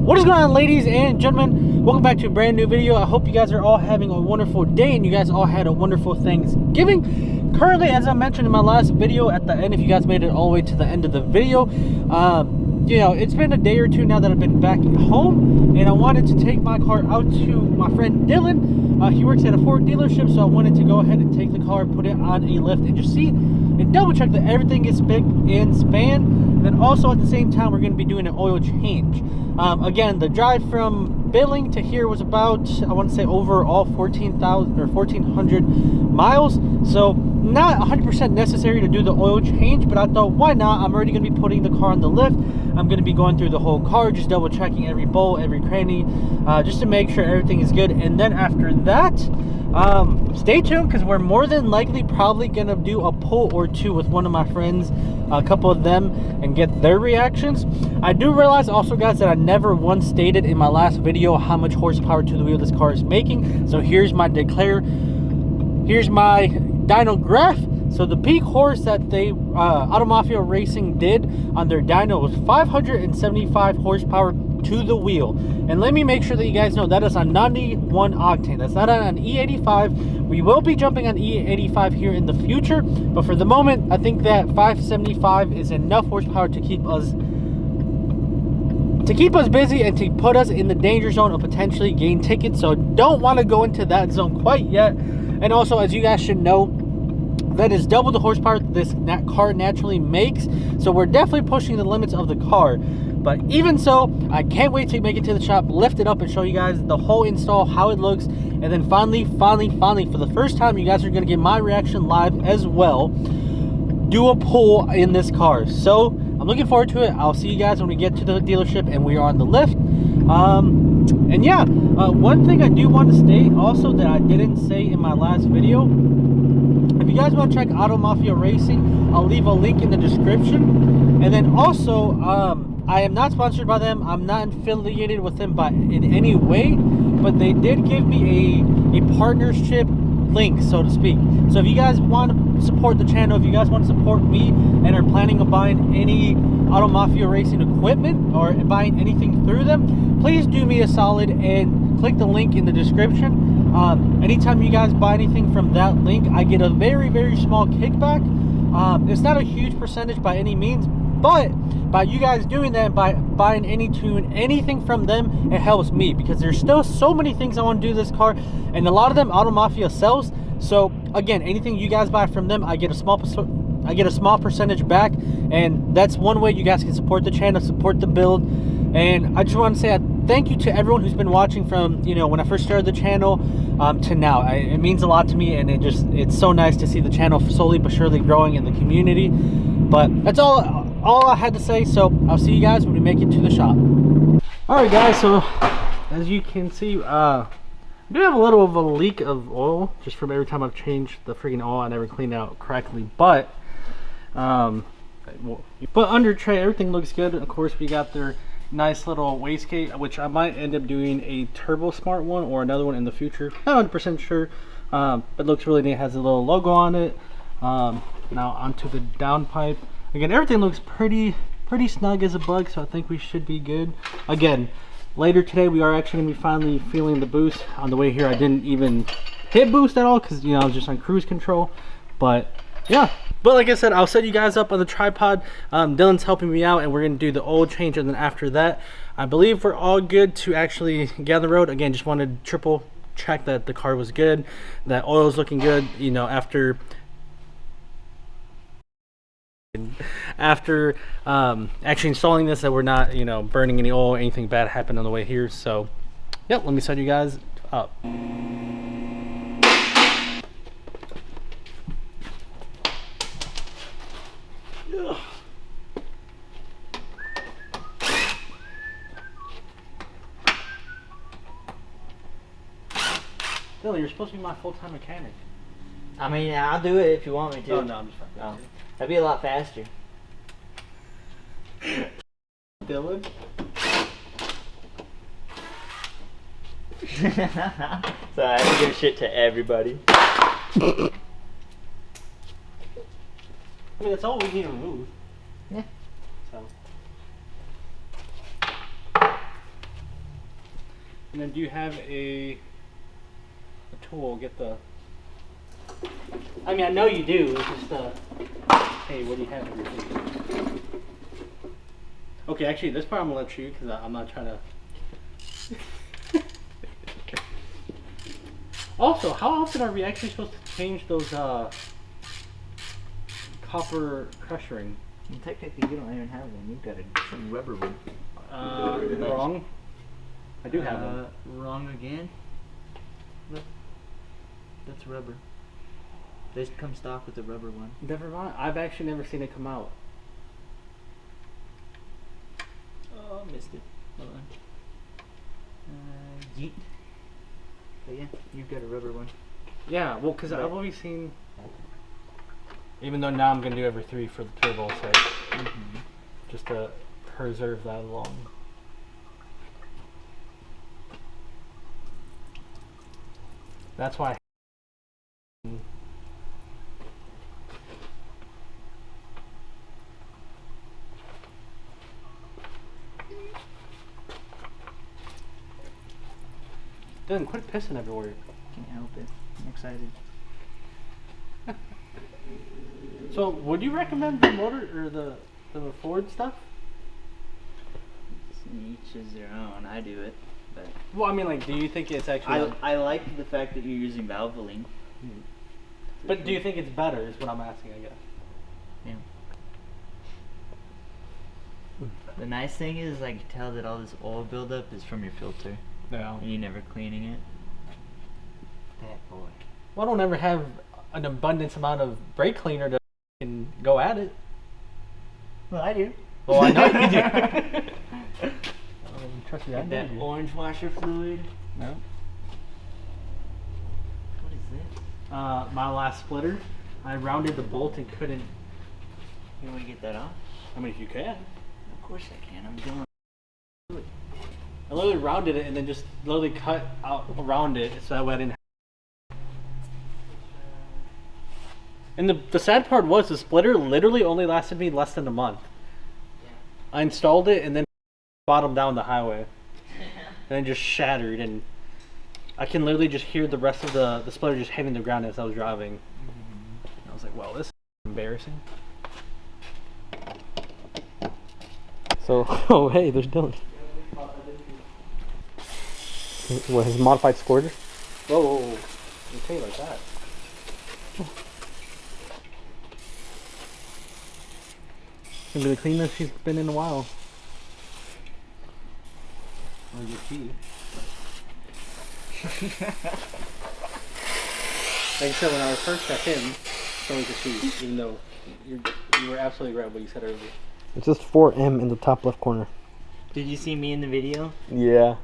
What is going on, ladies and gentlemen? Welcome back to a brand new video. I hope you guys are all having a wonderful day and you guys all had a wonderful Thanksgiving. Currently, as I mentioned in my last video at the end, if you guys made it all the way to the end of the video, you know, it's been a day or two now that I've been back at home, and I wanted to take my car out to my friend Dylan. He works at a Ford dealership, so I wanted to go ahead and take the car, put it on a lift, and just see and double check that everything is spick and span. And then also at the same time, we're going to be doing an oil change. Again, the drive from Billing to here was about, I want to say, overall 14,000 or 1,400 miles. So not 100% necessary to do the oil change, but I thought, why not? I'm already going to be putting the car on the lift. I'm going to be going through the whole car, just double checking every bolt, every cranny, just to make sure everything is good. And then after that, stay tuned, because we're more than likely probably going to do a pull or two with one of my friends, a couple of them, and get their reactions. I do realize also, guys, that I never once stated in my last video how much horsepower to the wheel this car is making. So here's my here's my dyno graph. So the peak horse that they Auto Mafia Racing did on their dyno was 575 horsepower to the wheel. And let me make sure that you guys know that is on 91 octane. That's not on E85. We will be jumping on E85 here in the future, but for the moment, I think that 575 is enough horsepower to keep us busy and to put us in the danger zone of potentially getting tickets. So don't want to go into that zone quite yet. And also, as you guys should know, that is double the horsepower this car naturally makes. So we're definitely pushing the limits of the car. But even so, I can't wait to make it to the shop, lift it up, and show you guys the whole install, how it looks. And then finally, for the first time, you guys are going to get my reaction live as well. Do a pull in this car. So I'm looking forward to it. I'll see you guys when we get to the dealership and we are on the lift. And yeah, one thing I do want to state also that I didn't say in my last video, if you guys want to check Auto Mafia Racing, I'll leave a link in the description. And then also, I am not sponsored by them. I'm not affiliated with them in any way, but they did give me a partnership link, so to speak. So if you guys want to support the channel, if you guys want to support me and are planning on buying any Auto Mafia Racing equipment or buying anything through them, please do me a solid and click the link in the description. Anytime you guys buy anything from that link, I get a very, very small kickback. It's not a huge percentage by any means, but by you guys doing that, by buying anything from them, it helps me, because there's still so many things I want to do this car, and a lot of them Auto Mafia sells. So again, anything you guys buy from them, I get a small percentage back, and that's one way you guys can support the channel, support the build. And I just want to say thank you to everyone who's been watching from, you know, when I first started the channel to now. It means a lot to me, and it's so nice to see the channel slowly but surely growing in the community. But that's all I had to say. So I'll see you guys when we make it to the shop. All right, guys, so as you can see, I do have a little of a leak of oil just from every time I've changed the freaking oil. I never cleaned it out correctly, but under tray, everything looks good. Of course, we got their nice little wastegate, which I might end up doing a Turbo Smart one or another one in the future. Not 100% sure, but looks really neat. It has a little logo on it. Now onto the downpipe. Again, everything looks pretty snug as a bug, so I think we should be good. Again, later today we are actually going to be finally feeling the boost. On the way here, I didn't even hit boost at all, because, you know, I was just on cruise control. But yeah, but like I said, I'll set you guys up on the tripod. Dylan's helping me out, and we're going to do the oil change, and then after that, I believe we're all good to actually get on the road. Again, just wanted to triple check that the car was good, that oil is looking good, you know, after actually installing this, that we're not, you know, burning any oil, anything bad happened on the way here. So yep, let me set you guys up. Billy, you're supposed to be my full-time mechanic. I mean, I'll do it if you want me to. Oh, no, I'm just fine. No. That'd be a lot faster. Dylan? So I have to give shit to everybody. I mean, that's all we need to remove. Yeah. So. And then do you have a tool? Get the. I mean, I know you do. It's just hey, what do you have in your feet? Okay, actually, this part I'm gonna let you because I'm not trying to. Also, how often are we actually supposed to change those copper crush ring? Well, technically, you don't even have one. You've got a rubber one. Wrong. I do have one. Wrong again. Look, that's rubber. They come stock with the rubber one. Never mind. I've actually never seen it come out. Oh, missed it. Hold on. Yeet. But yeah, you've got a rubber one. Yeah, well, because Right. I've always seen. Even though now I'm gonna do every 3 for the turbo sake, just to preserve that long. That's why. Dylan, quit pissing everywhere. Can't help it. I'm excited. So, would you recommend the motor or the Ford stuff? Each is their own. I do it, but Well, I mean, like, do you think it's actually? I like the fact that you're using Valvoline. But do you think it's better? Is what I'm asking, I guess. Yeah. The nice thing is, I can tell that all this oil buildup is from your filter, No. and you're never cleaning it. That boy. Well, I don't ever have an abundance amount of brake cleaner to can go at it. Well, I do. Well, I know you do. Trust me, I Got know that you do. orange washer fluid. No. What is this? My last splitter, I rounded the bolt and couldn't. You want to get that off? I mean, if you can. Of course I can. I'm doing. I literally rounded it and then just literally cut out around it so that way I didn't. And the sad part was the splitter literally only lasted me less than a month. I installed it and then bottomed down the highway. And then just shattered, and I can literally just hear the rest of the splitter just hitting the ground as I was driving. And I was like, well, this is embarrassing. So, oh hey, there's Dylan. What, his modified squirter? Whoa, whoa, whoa. You take it like that. It's gonna be the cleanest she's been in a while. Or your key. Like I said, when I first got in, so was the keys, even though you were absolutely right what you said earlier. It's just 4M in the top left corner. Did you see me in the video? Yeah.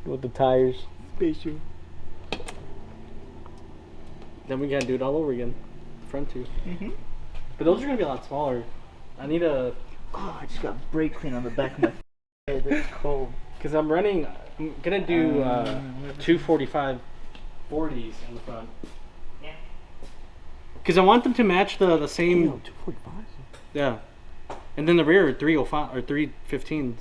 With the tires. Special. Then we gotta do it all over again. The front two. But those are gonna be a lot smaller. I need a. Oh, I just got brake clean on the back of my head. That's cold. Because I'm gonna do 245 40s in the front. Yeah. Because I want them to match the same. 245. Yeah. And then the rear are 305 or 315s.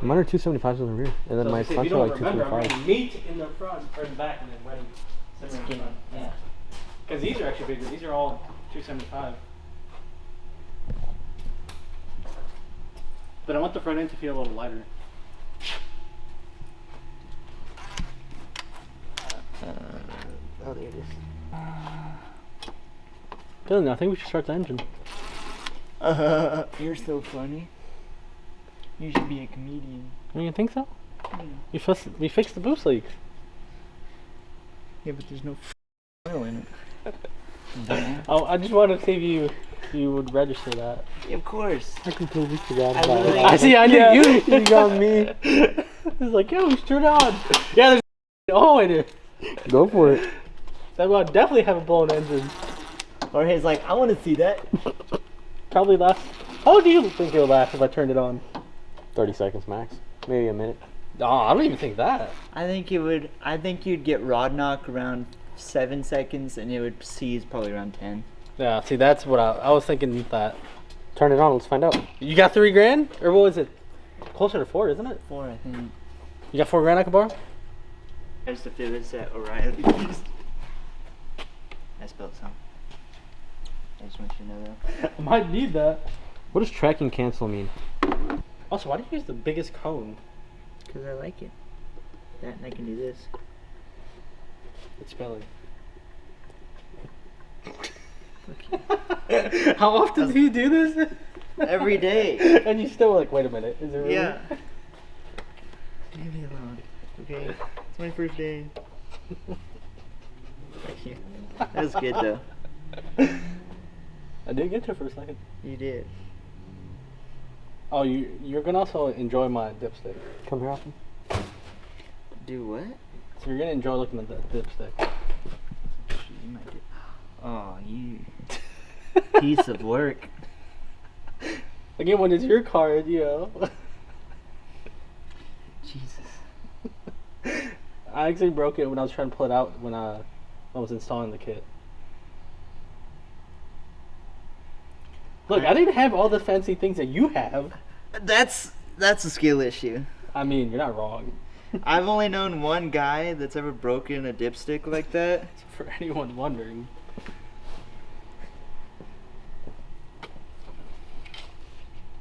Mine are 275s on the rear, and then So my if you fronts are don't like remember, I'm 245. running meat in the front or the back, and then running center in the front. Yeah. Because these are actually bigger. These are all 275. But I want the front end to feel a little lighter. Oh, there it is. Dylan, I think we should start the engine. You're so funny. You should be a comedian. You think so? Yeah. We fixed the boost leak. Yeah, but there's no oil in it. Oh, I just wanted to see if you would register that. Yeah, of course. I completely forgot I about literally- it. I see. I knew Yeah, you. you got me. It's like, yeah, we should turn it on. Yeah, there's. Oh, I do. Go for it. That will definitely have a blown engine. Or he's like, I want to see that. Probably last. How do you think it'll last if I turned it on? 30 seconds max. Maybe a minute. Oh, I don't even think that. I think it would. I think you'd get rod knock around 7 seconds, and it would seize probably around 10. Yeah, see, that's what I was thinking. That Turn it on, let's find out. you got $3 grand, or what was it? Closer to 4, isn't it? 4, I think. You got $4 I can borrow? There's the Phillips at O'Reilly's. I spelled some. I just want you to know that. I might need that. What does tracking cancel mean? Also, why do you use the biggest cone? Because I like it. That and I can do this. It's spelling. Okay. How often do you do this? Every day. And you still like, wait a minute, is it really? Yeah. Leave me alone. Okay. It's my first day. Thank you. That was good though. I did get to it for a second. You did. Oh, you're gonna also enjoy my dipstick. Come here often? Do what? So you're gonna enjoy looking at that dipstick. You might do. Oh, you piece of work. Again, when it's your card, you know. Jesus. I actually broke it when I was trying to pull it out when I was installing the kit. Look, I didn't have all the fancy things that you have. That's a skill issue. I mean, you're not wrong. I've only known one guy that's ever broken a dipstick like that. For anyone wondering.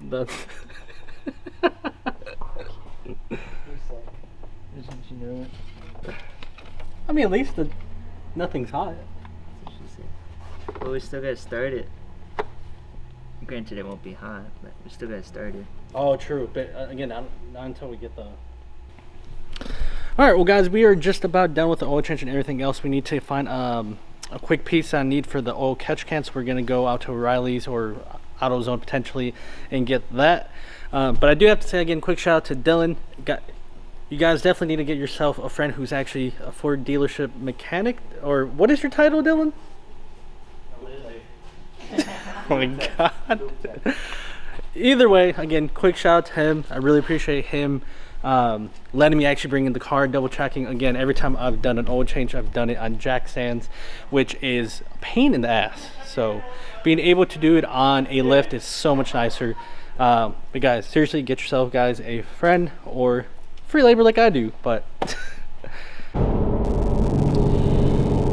That's. Didn't you know it? I mean, at least nothing's hot. That's what she said. But we still gotta start it. Granted, it won't be hot, but we still gotta start it. Oh, true. But again, not until we get the. All right, well, guys, we are just about done with the oil change and everything else. We need to find a quick piece I need for the oil catch can, so we're gonna go out to O'Reilly's or AutoZone potentially and get that. But I do have to say again, quick shout out to Dylan. You guys definitely need to get yourself a friend who's actually a Ford dealership mechanic. Or what is your title, Dylan? Oh my god. Either way, again, quick shout out to him. I really appreciate him letting me actually bring in the car, double checking. Again, every time I've done an oil change, I've done it on jack stands, which is a pain in the ass. So being able to do it on a lift is so much nicer. But guys, seriously, get yourself guys a friend or free labor like I do. But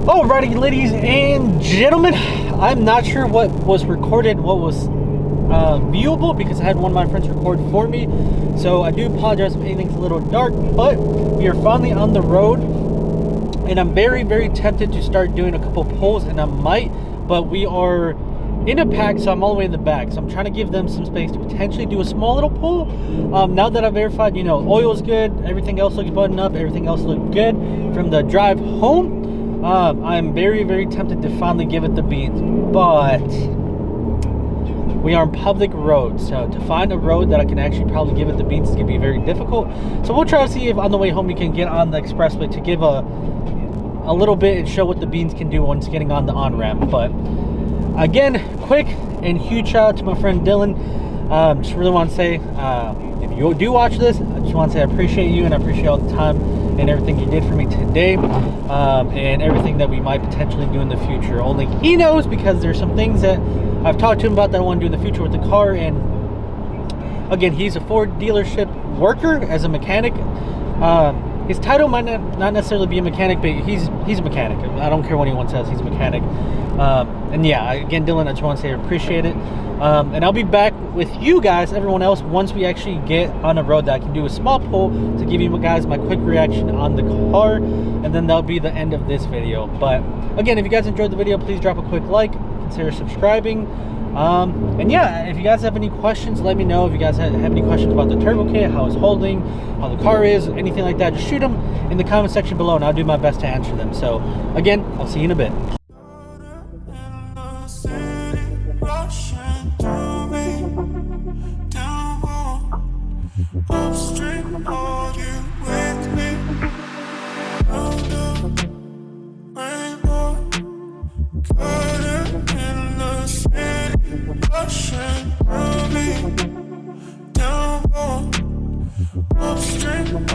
alrighty, ladies and gentlemen, I'm not sure what was recorded, what was viewable, because I had one of my friends record for me. So I do apologize if anything's a little dark, but we are finally on the road, and I'm very, very tempted to start doing a couple pulls, and I might, but we are in a pack, so I'm all the way in the back, so I'm trying to give them some space to potentially do a small little pull. Now that I've verified, you know, oil is good, everything else looks buttoned up, everything else looked good from the drive home. I'm very, very tempted to finally give it the beans, but we are on public roads, so to find a road that I can actually probably give it the beans is going to be very difficult. So we'll try to see if on the way home we can get on the expressway to give a little bit and show what the beans can do once getting on the on-ramp. But again, quick and huge shout out to my friend Dylan. Just really want to say, if you do watch this, I just want to say I appreciate you, and I appreciate all the time and everything you did for me today, and everything that we might potentially do in the future. Only he knows, because there's some things that I've talked to him about that I want to do in the future with the car. And again, he's a Ford dealership worker as a mechanic. His title might not necessarily be a mechanic, but he's a mechanic. I don't care what anyone says, he's a mechanic. And yeah, again, Dylan, I just want to say I appreciate it. And I'll be back with you guys, everyone else, once we actually get on a road that I can do a small pull to give you guys my quick reaction on the car. And then that'll be the end of this video. But again, if you guys enjoyed the video, please drop a quick like, consider subscribing. And yeah, if you guys have any questions, let me know. If you guys have any questions about the turbo kit, how it's holding, how the car is, anything like that, just shoot them in the comment section below, and I'll do my best to answer them. So again, I'll see you in a bit. Upstream,